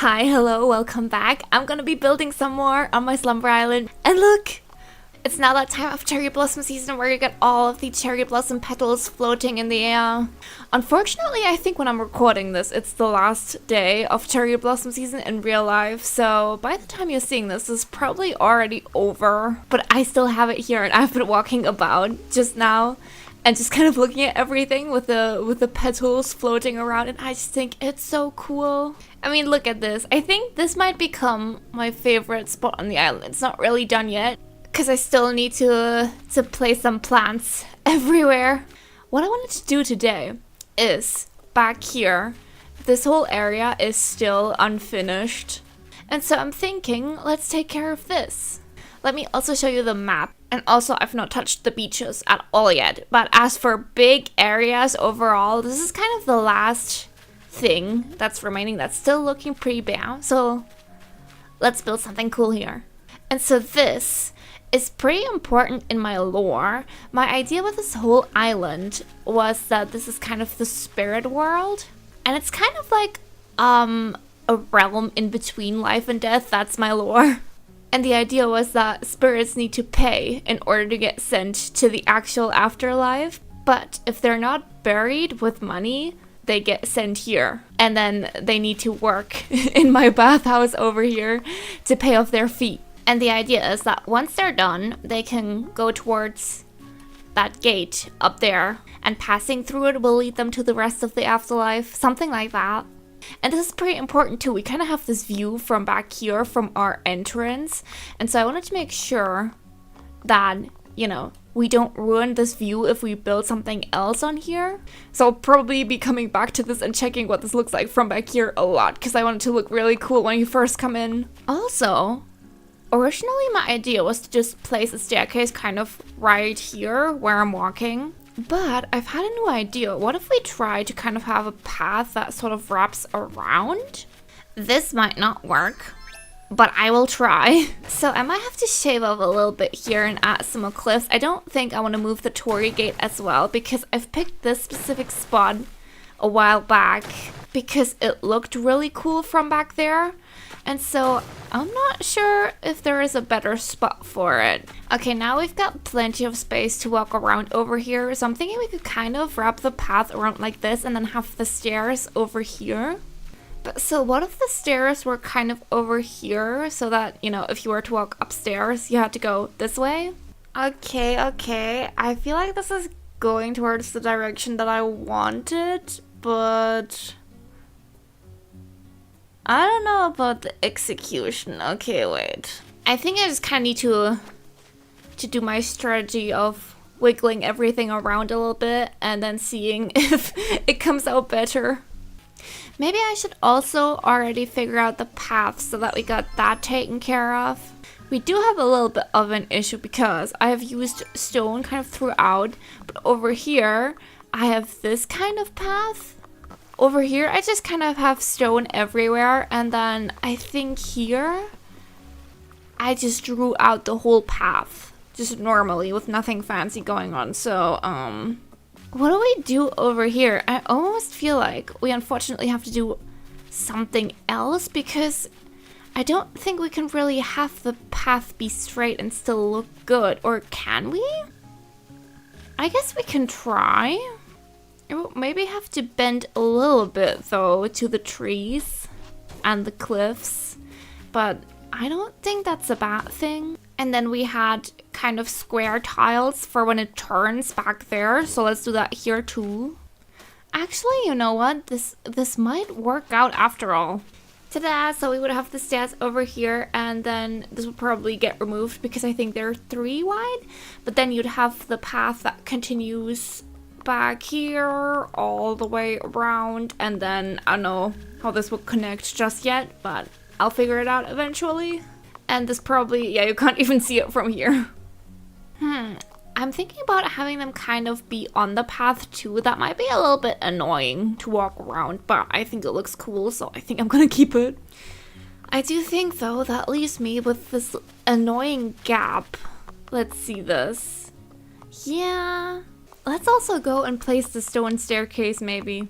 Hi, hello, welcome back. I'm gonna be building some more on my slumber island. And look! It's now that time of cherry blossom season where you get all of the cherry blossom petals floating in the air. Unfortunately, I think when I'm recording this, it's the last day of cherry blossom season in real life. So by the time you're seeing this, it's probably already over. But I still have it here and I've been walking about just now and just kind of looking at everything with the petals floating around, and I just think it's so cool. I mean, look at this. I think this might become my favorite spot on the island. It's not really done yet, because I still need to place some plants everywhere. What I wanted to do today is, back here, this whole area is still unfinished. And so I'm thinking, let's take care of this. Let me also show you the map. And also, I've not touched the beaches at all yet. But as for big areas overall, this is kind of the last thing that's remaining that's still looking pretty bare. So let's build something cool here. And so this is pretty important in my lore. My idea with this whole island was that this is kind of the spirit world. And it's kind of like a realm in between life and death. That's my lore. And the idea was that spirits need to pay in order to get sent to the actual afterlife. But if they're not buried with money, they get sent here. And then they need to work in my bathhouse over here to pay off their fee. And the idea is that once they're done, they can go towards that gate up there. And passing through it will lead them to the rest of the afterlife. Something like that. And this is pretty important too. We kind of have this view from back here from our entrance. And so I wanted to make sure that, you know, we don't ruin this view if we build something else on here. So I'll probably be coming back to this and checking what this looks like from back here a lot, because I want it to look really cool when you first come in. Also, originally my idea was to just place a staircase kind of right here where I'm walking. But I've had a new idea. What if we try to kind of have a path that sort of wraps around? This might not work, but I will try. So I might have to shave off a little bit here and add some more cliffs. I don't think I want to move the Torii gate as well, because I've picked this specific spot a while back because it looked really cool from back there. And so I'm not sure if there is a better spot for it. Okay, now we've got plenty of space to walk around over here. So I'm thinking we could kind of wrap the path around like this and then have the stairs over here. But so what if the stairs were kind of over here so that, you know, if you were to walk upstairs, you had to go this way? Okay. I feel like this is going towards the direction that I wanted, but I don't know about the execution. Okay, wait. I think I just kind of need to do my strategy of wiggling everything around a little bit and then seeing if it comes out better. Maybe I should also already figure out the path so that we got that taken care of. We do have a little bit of an issue because I have used stone kind of throughout, but over here I have this kind of path. Over here, I just kind of have stone everywhere, and then I think here, I just drew out the whole path, just normally with nothing fancy going on. So, what do we do over here? I almost feel like we unfortunately have to do something else, because I don't think we can really have the path be straight and still look good, or can we? I guess we can try. Maybe have to bend a little bit though to the trees and the cliffs, but I don't think that's a bad thing. And then we had kind of square tiles for when it turns back there, so let's do that here too. Actually, you know what? This might work out after all. Ta-da! So we would have the stairs over here, and then this would probably get removed because I think they're 3 wide, but then you'd have the path that continues back here all the way around, and then I don't know how this will connect just yet, but I'll figure it out eventually. And this probably, yeah, you can't even see it from here. I'm thinking about having them kind of be on the path too. That might be a little bit annoying to walk around, but I think it looks cool, so I think I'm gonna keep it. I do think though that leaves me with this annoying gap. Let's see this. Yeah. Let's also go and place the stone staircase, maybe.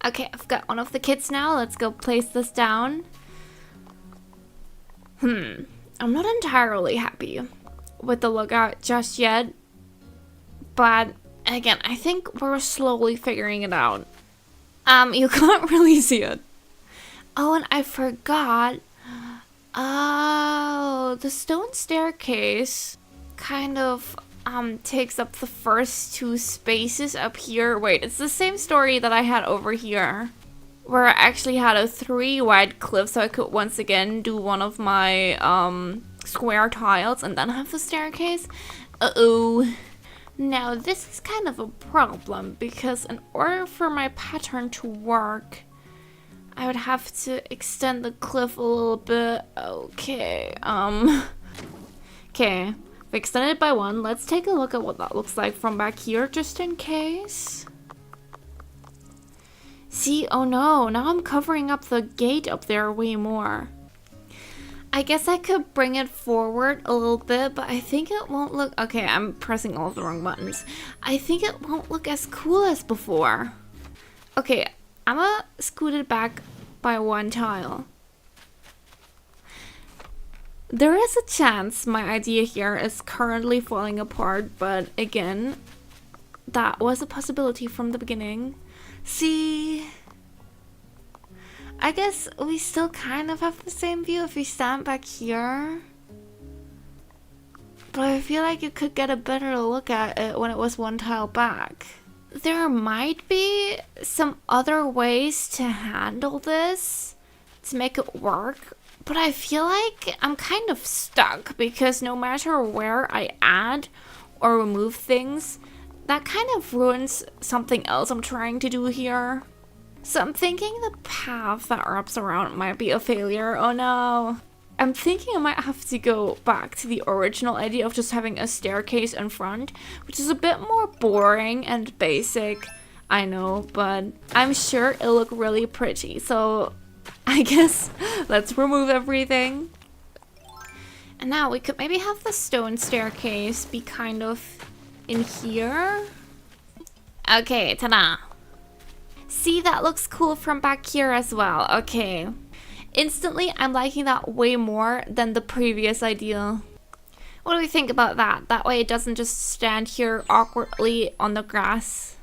Okay, I've got one of the kits now. Let's go place this down. I'm not entirely happy with the lookout just yet, but again, I think we're slowly figuring it out. You can't really see it. Oh, and I forgot. Oh, the stone staircase kind of takes up the first two spaces up here. Wait, it's the same story that I had over here, where I actually had a 3 wide cliff, so I could once again do one of my square tiles and then have the staircase. Uh-oh. Now this is kind of a problem, because in order for my pattern to work, I would have to extend the cliff a little bit. Okay, okay, we extended it by 1. Let's take a look at what that looks like from back here, just in case. See, oh no, now I'm covering up the gate up there way more. I guess I could bring it forward a little bit, but I think it won't look... Okay, I'm pressing all the wrong buttons. I think it won't look as cool as before. Okay, I'm gonna scoot it back by 1 tile. There is a chance my idea here is currently falling apart, but again, that was a possibility from the beginning. See, I guess we still kind of have the same view if we stand back here, but I feel like you could get a better look at it when it was 1 tile back. There might be some other ways to handle this to make it work, but I feel like I'm kind of stuck, because no matter where I add or remove things, that kind of ruins something else I'm trying to do here. So I'm thinking the path that wraps around might be a failure. Oh no. I'm thinking I might have to go back to the original idea of just having a staircase in front, which is a bit more boring and basic, I know, but I'm sure it'll look really pretty. So I guess let's remove everything. And now we could maybe have the stone staircase be kind of in here. Okay, ta-da. See, that looks cool from back here as well. Okay. Instantly, I'm liking that way more than the previous idea. What do we think about that? That way it doesn't just stand here awkwardly on the grass.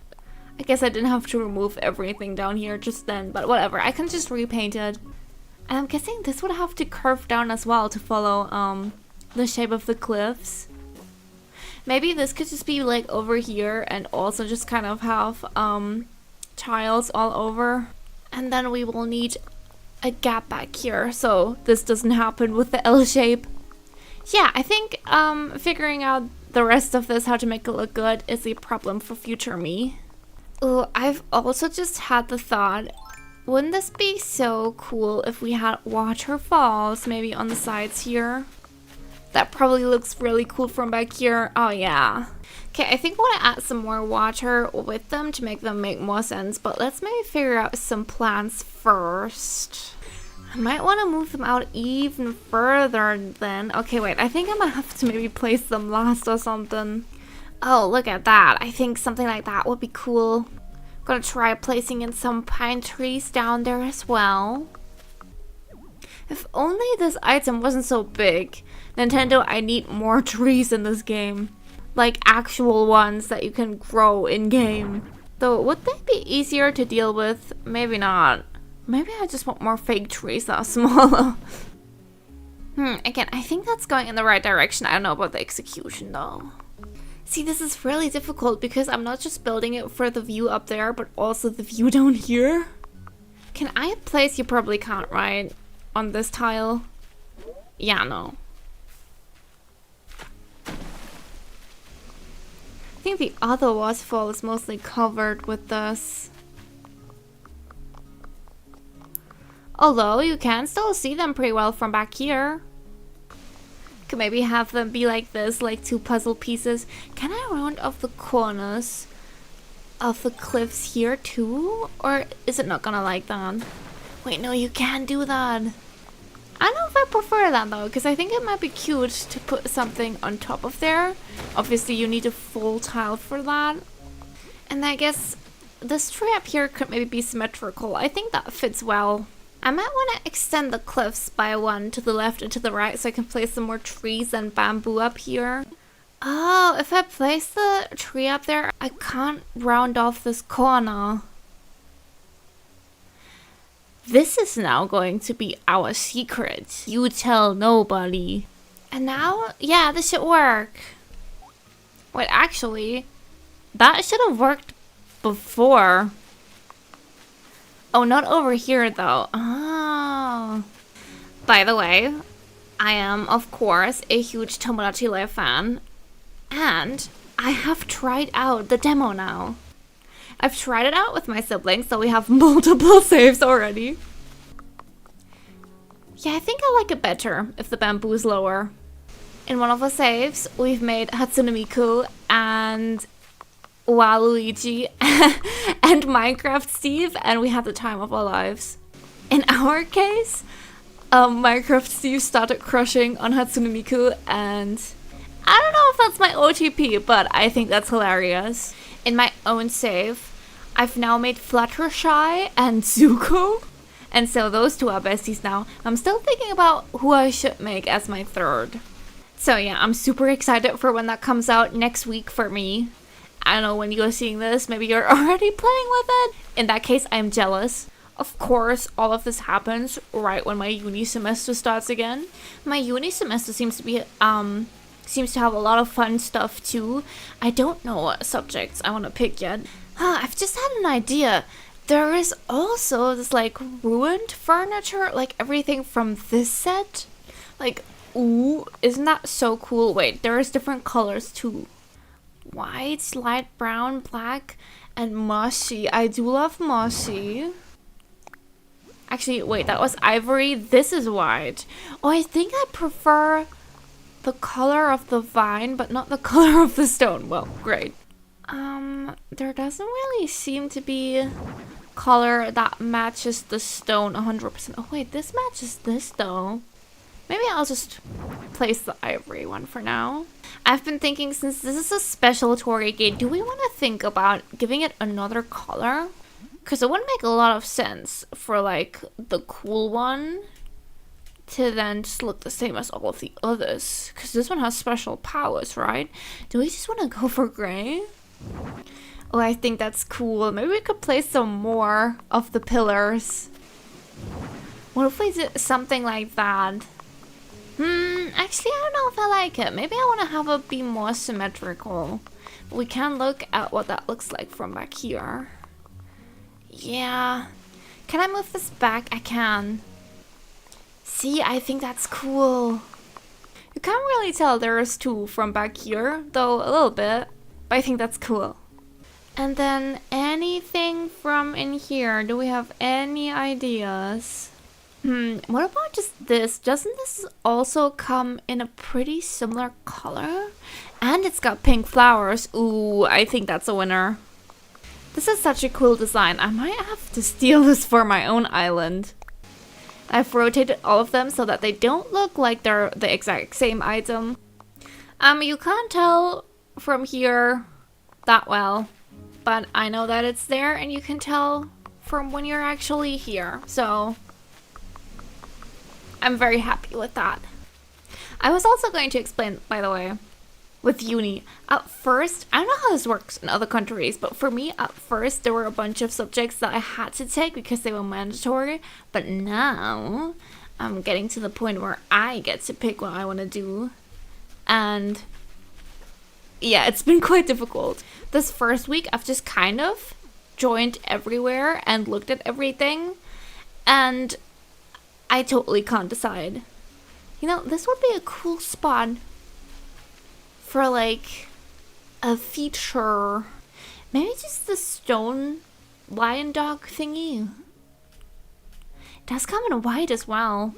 I guess I didn't have to remove everything down here just then, but whatever. I can just repaint it. And I'm guessing this would have to curve down as well to follow the shape of the cliffs. Maybe this could just be like over here and also just kind of have tiles all over. And then we will need a gap back here so this doesn't happen with the L shape. Yeah, I think figuring out the rest of this, how to make it look good, is a problem for future me. Ooh, I've also just had the thought, wouldn't this be so cool if we had waterfalls maybe on the sides here? That probably looks really cool from back here. Oh yeah. Okay, I think I want to add some more water with them to make them make more sense, but let's maybe figure out some plants first. I might want to move them out even further then. Okay, wait, I think I might have to maybe place them last or something. Oh, look at that. I think something like that would be cool. Gonna try placing in some pine trees down there as well. If only this item wasn't so big. Nintendo, I need more trees in this game. Like actual ones that you can grow in-game. Though, would they be easier to deal with? Maybe not. Maybe I just want more fake trees that are smaller. Again, I think that's going in the right direction. I don't know about the execution though. See, this is really difficult because I'm not just building it for the view up there, but also the view down here. Can I place? You probably can't, right? On this tile? Yeah, no. I think the other waterfall is mostly covered with this. Although you can still see them pretty well from back here. Could maybe have them be like this, like 2 puzzle pieces. Can I round off the corners of the cliffs here too? Or is it not gonna like that? Wait, no, you can't do that. I don't know if I prefer that though, because I think it might be cute to put something on top of there. Obviously you need a full tile for that. And I guess this tree up here could maybe be symmetrical. I think that fits well. I might want to extend the cliffs by one to the left and to the right so I can place some more trees and bamboo up here. Oh, if I place the tree up there, I can't round off this corner. This is now going to be our secret. You tell nobody. And now, yeah, this should work. Wait, actually, that should have worked before. Oh, not over here though. Oh. By the way, I am, of course, a huge Tomodachi Life fan. And I have tried out the demo now. I've tried it out with my siblings, so we have multiple saves already. Yeah, I think I like it better if the bamboo is lower. In one of the saves, we've made Hatsune Miku and Waluigi and Minecraft Steve, and we had the time of our lives. In our case, Minecraft Steve started crushing on Hatsune Miku, and I don't know if that's my OTP, but I think that's hilarious. In my own save, I've now made Fluttershy and Zuko, and so those two are besties now. I'm still thinking about who I should make as my third. So yeah, I'm super excited for when that comes out next week for me. I don't know when you're seeing this, maybe you're already playing with it. In that case, I'm jealous. Of course, all of this happens right when my uni semester starts again. My uni semester seems to have a lot of fun stuff too. I don't know what subjects I want to pick yet. I've just had an idea. There is also this like ruined furniture, like everything from this set. Like, ooh, isn't that so cool? Wait, there is different colors too. White, light brown, black, and mossy. I do love mossy. Actually, wait, that was ivory. This is white. Oh, I think I prefer the color of the vine, but not the color of the stone. Well, great. There doesn't really seem to be color that matches the stone 100%. Oh wait, this matches this though. Maybe I'll just place the ivory one for now. I've been thinking, since this is a special Torii gate, do we want to think about giving it another color? Because it wouldn't make a lot of sense for like the cool one to then just look the same as all of the others. Because this one has special powers, right? Do we just want to go for gray? Oh, I think that's cool. Maybe we could place some more of the pillars. What if we did something like that? Actually, I don't know if I like it. Maybe I want to have it be more symmetrical. But we can look at what that looks like from back here. Yeah. Can I move this back? I can. See, I think that's cool. You can't really tell there's two from back here, though a little bit. But I think that's cool. And then anything from in here? Do we have any ideas? What about just this? Doesn't this also come in a pretty similar color? And it's got pink flowers. Ooh, I think that's a winner. This is such a cool design. I might have to steal this for my own island. I've rotated all of them so that they don't look like they're the exact same item. You can't tell from here that well, but I know that it's there and you can tell from when you're actually here. So I'm very happy with that. I was also going to explain, by the way, with uni. At first, I don't know how this works in other countries, but for me, at first, there were a bunch of subjects that I had to take because they were mandatory. But now, I'm getting to the point where I get to pick what I want to do. And yeah, it's been quite difficult. This first week, I've just kind of joined everywhere and looked at everything. And I totally can't decide. You know, this would be a cool spot for like a feature. Maybe just the stone lion dog thingy. It does come in white as well.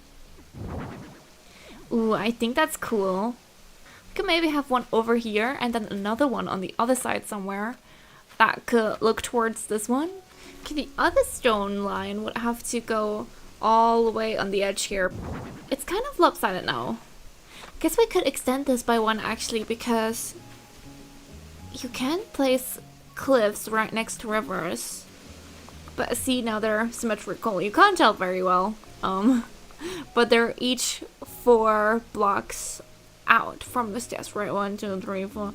Ooh, I think that's cool. We could maybe have one over here and then another one on the other side somewhere that could look towards this one. Okay, the other stone lion would have to go all the way on the edge here. It's kind of lopsided now. I guess we could extend this by one actually, because you can place cliffs right next to rivers. But see, now they're symmetrical. You can't tell very well. But they're each 4 blocks out from the stairs, right? 1, 2, 3, 4.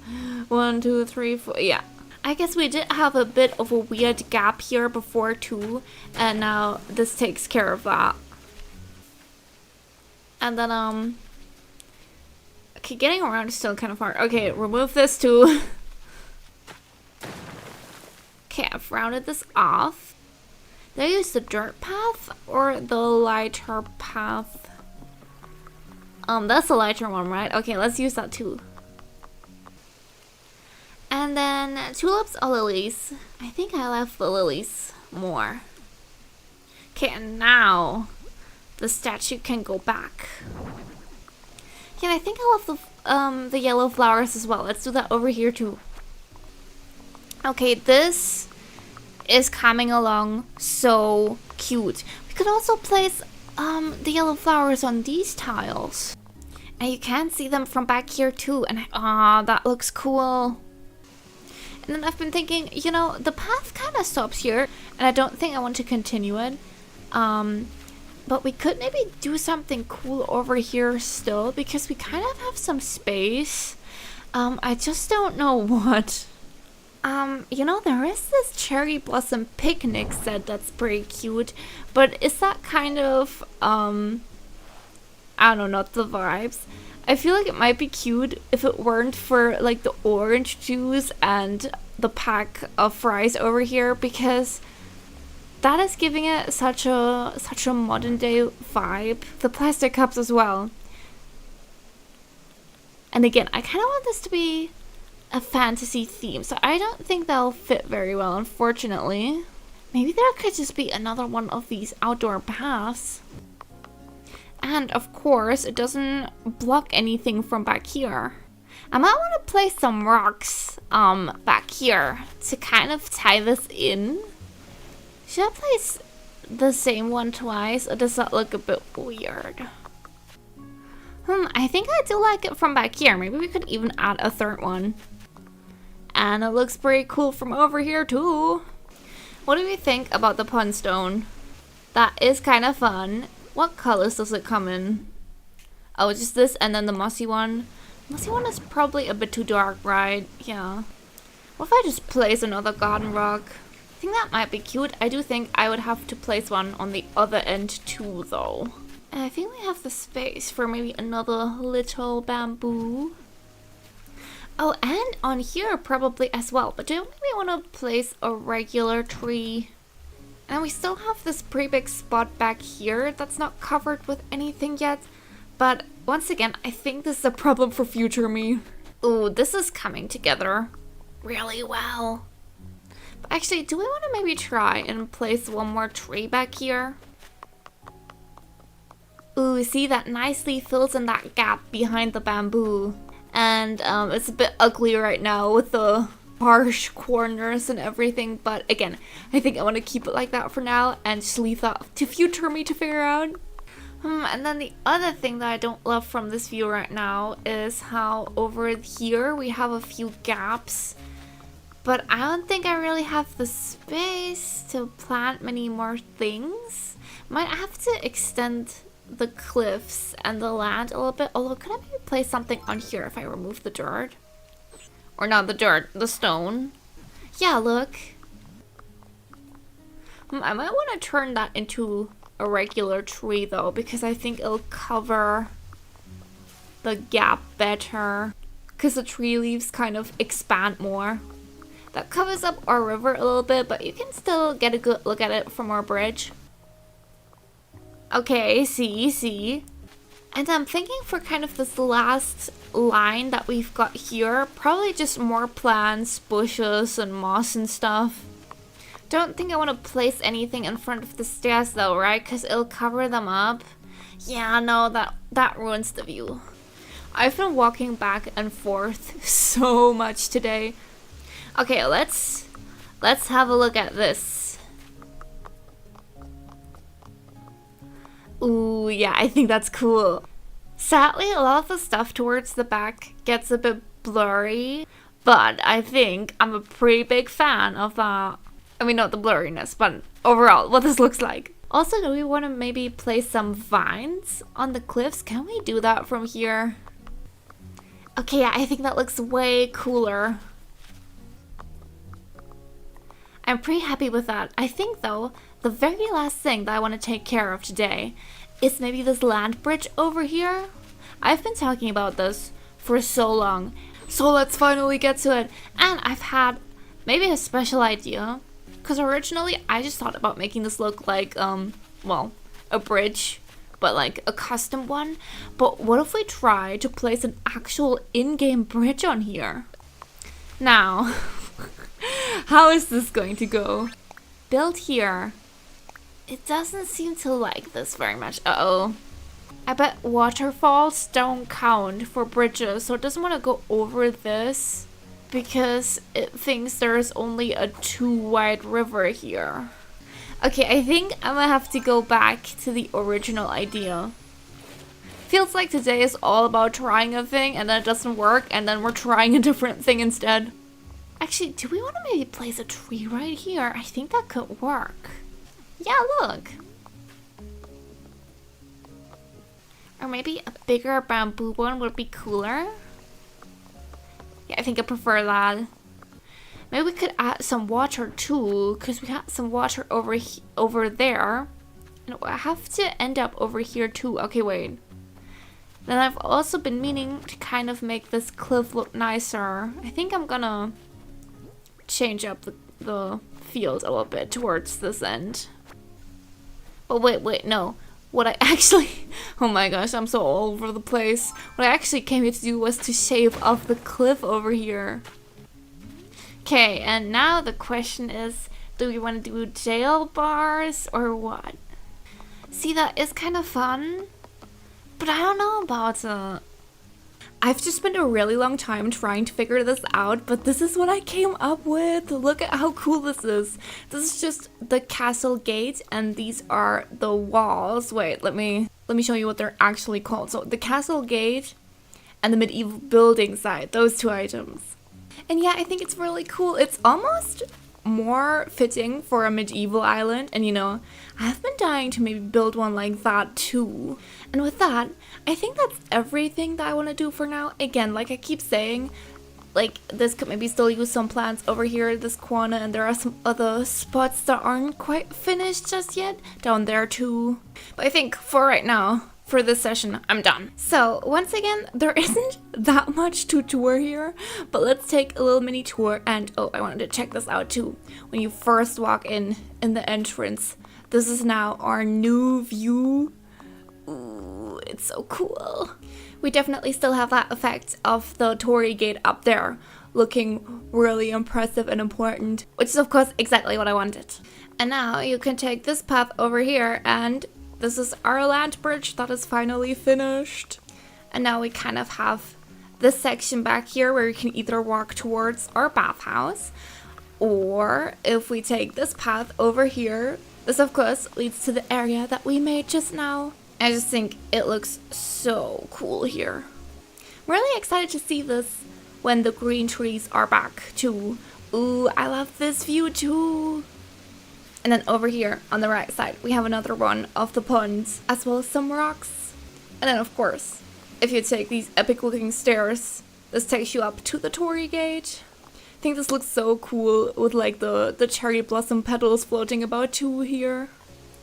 1, 2, 3, 4. Yeah. I guess we did have a bit of a weird gap here before too, and now this takes care of that. And then okay, getting around is still kind of hard. Okay, remove this too. Okay, I've rounded this off. Did I use the dirt path or the lighter path? That's the lighter one, right? Okay, let's use that too. And then tulips or lilies. I think I left the lilies more. Okay, and now the statue can go back. Yeah, I think I left the yellow flowers as well. Let's do that over here too. Okay, this is coming along so cute. We could also place the yellow flowers on these tiles. And you can see them from back here too. And that looks cool. And then I've been thinking, you know, the path kind of stops here. And I don't think I want to continue it. But we could maybe do something cool over here still. Because we kind of have some space. I just don't know what. You know, there is this cherry blossom picnic set that's pretty cute. But is that kind of, I don't know, the vibes? I feel like it might be cute if it weren't for like the orange juice and the pack of fries over here, because that is giving it such a modern day vibe. The plastic cups as well. And again, I kind of want this to be a fantasy theme, so I don't think they'll fit very well, unfortunately. Maybe there could just be another one of these outdoor paths. And of course, it doesn't block anything from back here. I might want to place some rocks back here to kind of tie this in. Should I place the same one twice, or does that look a bit weird? I think I do like it from back here. Maybe we could even add a third one. And it looks pretty cool from over here too. What do we think about the pun stone? That is kind of fun. What colors does it come in? Oh, just this and then the mossy one. Mossy one is probably a bit too dark, right? Yeah. What if I just place another garden rock? I think that might be cute. I do think I would have to place one on the other end too, though. And I think we have the space for maybe another little bamboo. Oh, and on here probably as well. But don't we want to place a regular tree? And we still have this pretty big spot back here that's not covered with anything yet. But once again, I think this is a problem for future me. Ooh, this is coming together really well. But actually, do we want to maybe try and place one more tree back here? Ooh, see, that nicely fills in that gap behind the bamboo. And it's a bit ugly right now with the harsh corners and everything, but again, I think I want to keep it like that for now and just leave that to future me to figure out. And then the other thing that I don't love from this view right now is how over here we have a few gaps, but I don't think I really have the space to plant many more things. Might have to extend the cliffs and the land a little bit, although could I maybe place something on here if I remove the dirt? Or not the dirt, the stone. Yeah, look. I might want to turn that into a regular tree though, because I think it'll cover the gap better. Because the tree leaves kind of expand more. That covers up our river a little bit, but you can still get a good look at it from our bridge. Okay, see. And I'm thinking for kind of this last line that we've got here, probably just more plants, bushes, and moss and stuff. Don't think I want to place anything in front of the stairs though, right? Because it'll cover them up. Yeah, no, that ruins the view. I've been walking back and forth so much today. Okay, let's have a look at this. Ooh, yeah, I think that's cool. Sadly, a lot of the stuff towards the back gets a bit blurry, but I think I'm a pretty big fan of that. I mean, not the blurriness, but overall what this looks like. Also, do we want to maybe place some vines on the cliffs? Can we do that from here? Okay, yeah, I think that looks way cooler. I'm pretty happy with that. I think, though, the very last thing that I want to take care of today is maybe this land bridge over here. I've been talking about this for so long, so let's finally get to it. And I've had maybe a special idea, because originally I just thought about making this look like, well, a bridge, but like a custom one. But what if we try to place an actual in-game bridge on here? Now, how is this going to go? Build here. It doesn't seem to like this very much. Uh-oh. I bet waterfalls don't count for bridges, so it doesn't want to go over this because it thinks there's only a 2-wide river here. Okay, I think I'm gonna have to go back to the original idea. Feels like today is all about trying a thing and then it doesn't work and then we're trying a different thing instead. Actually, do we want to maybe place a tree right here? I think that could work. Yeah, look. Or maybe a bigger bamboo one would be cooler. Yeah, I think I prefer that. Maybe we could add some water too, because we got some water over there. And I have to end up over here too. Okay, wait. Then I've also been meaning to kind of make this cliff look nicer. I think I'm gonna change up the field a little bit towards this end. But wait, no. What I actually... Oh my gosh, I'm so all over the place. What I actually came here to do was to shave off the cliff over here. Okay, and now the question is, do we want to do jail bars or what? See, that is kind of fun, but I don't know about I've just spent a really long time trying to figure this out, but this is what I came up with. Look at how cool this is. This is just the castle gate, and these are the walls. Wait, let me show you what they're actually called. So the castle gate and the medieval building side, those two items. And yeah, I think it's really cool. It's almost more fitting for a medieval island, and you know, I've been dying to maybe build one like that too. And with that, I think that's everything that I want to do for now. Again, like I keep saying, like this could maybe still use some plants over here, this corner, and there are some other spots that aren't quite finished just yet down there too. But I think for right now, for this session, I'm done. So once again, there isn't that much to tour here, but let's take a little mini tour. And oh, I wanted to check this out too. When you first walk in the entrance, this is now our new view. Ooh, it's so cool. We definitely still have that effect of the Torii Gate up there, looking really impressive and important, which is of course exactly what I wanted. And now you can take this path over here, and this is our land bridge that is finally finished. And now we kind of have this section back here where you can either walk towards our bathhouse, or if we take this path over here, this of course leads to the area that we made just now. I just think it looks so cool here. I'm really excited to see this when the green trees are back too. Ooh, I love this view too. And then over here on the right side, we have another one of the ponds, as well as some rocks. And then of course, if you take these epic looking stairs, this takes you up to the Torii Gate. I think this looks so cool with like the cherry blossom petals floating about too here.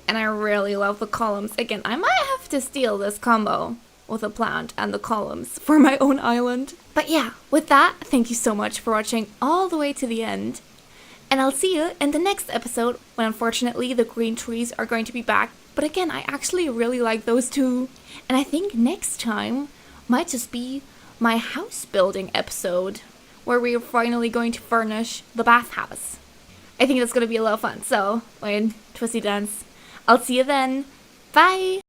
And I really love the columns. Again, I might have to steal this combo with the plant and the columns for my own island. But yeah, with that, thank you so much for watching all the way to the end. And I'll see you in the next episode, when unfortunately the green trees are going to be back. But again, I actually really like those two. And I think next time might just be my house building episode, where we are finally going to furnish the bathhouse. I think that's going to be a lot of fun. So, twisty dance. I'll see you then. Bye!